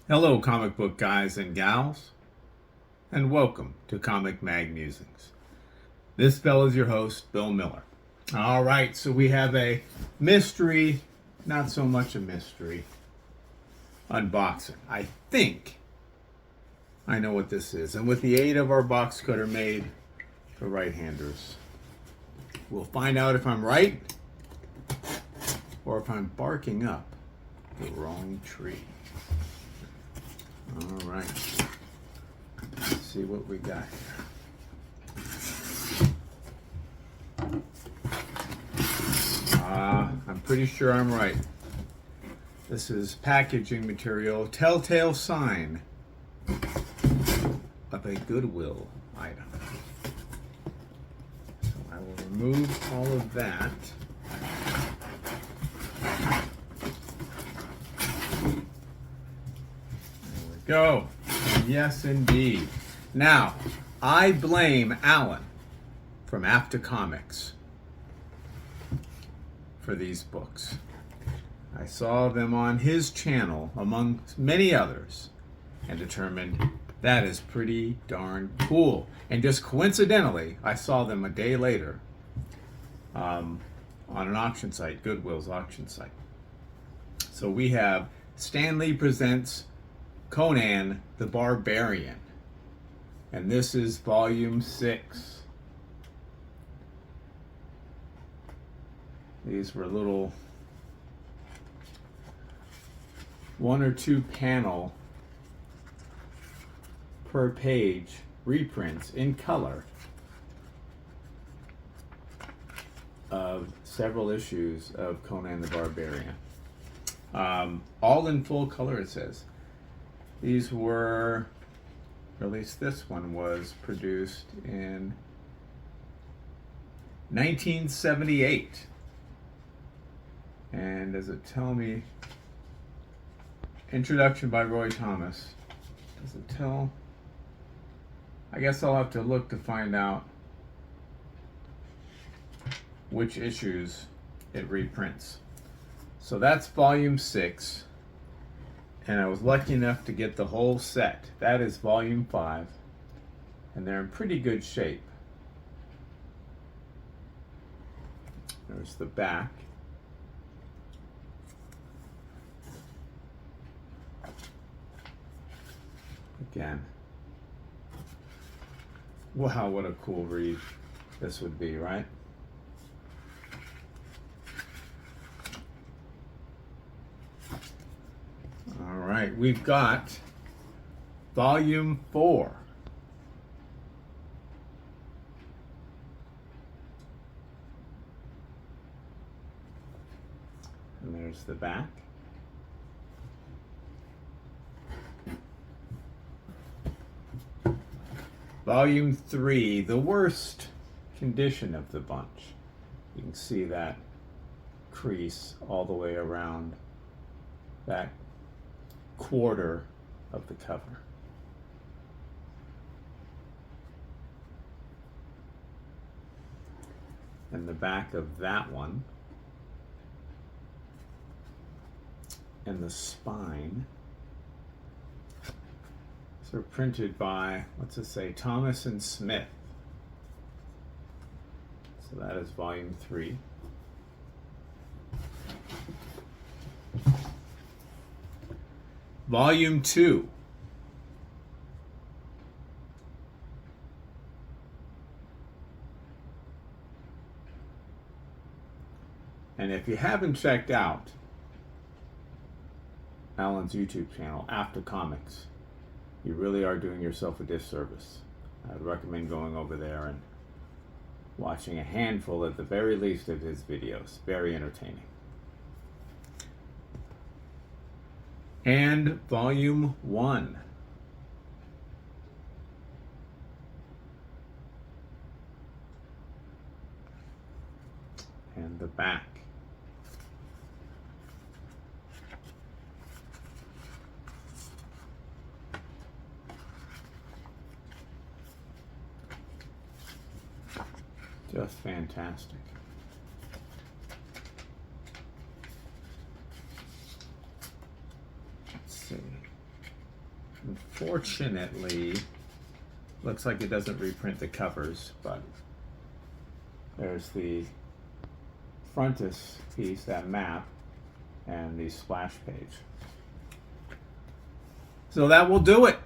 Hello, comic book guys and gals, and welcome to Comic Mag Musings. This fellow is your host, Bill Miller. All right, so we have a mystery, not so much a mystery, unboxing. I think I know what this is, and with the aid of our box cutter made for right-handers, we'll find out if I'm right or if I'm barking up the wrong tree. All right, let's see what we got here. I'm pretty sure I'm right. This is packaging material, telltale sign of a Goodwill item. So I will remove all of that. Go. Yes, indeed. Now, I blame Alan from After Comics for these books. I saw them on his channel, among many others, and determined that is pretty darn cool. And just coincidentally, I saw them a day later on an auction site, Goodwill's auction site. So we have Stan Lee Presents Conan the Barbarian, and this is volume 6. These were little 1 or 2 panel per page reprints in color of several issues of Conan the Barbarian, all in full color, it says. These were, or at least this one was produced in 1978. And does it tell me, introduction by Roy Thomas. Does it tell? I guess I'll have to look to find out which issues it reprints. So that's volume 6. And I was lucky enough to get the whole set. That is volume 5. And they're in pretty good shape. There's the back. Again. Wow, what a cool read this would be, right? All right, we've got volume 4. And there's the back. Volume 3, the worst condition of the bunch. You can see that crease all the way around that quarter of the cover. And the back of that one. And the spine. So printed by, what's it say, Thomas and Smith. So that is volume 3. Volume 2. And if you haven't checked out Alan's YouTube channel, After Comics, you really are doing yourself a disservice. I'd recommend going over there and watching a handful at the very least of his videos. Very entertaining. And volume 1. And the back. Just fantastic. Let's see. unfortunately, looks like it doesn't reprint the covers, but there's the frontispiece, that map, and the splash page. So that will do it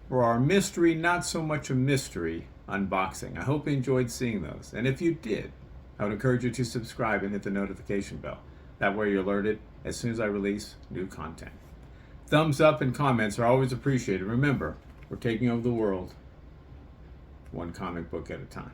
for our mystery, not so much a mystery, unboxing. I hope you enjoyed seeing those. And if you did, I would encourage you to subscribe and hit the notification bell. That way you're alerted as soon as I release new content. Thumbs up and comments are always appreciated. Remember, we're taking over the world one comic book at a time.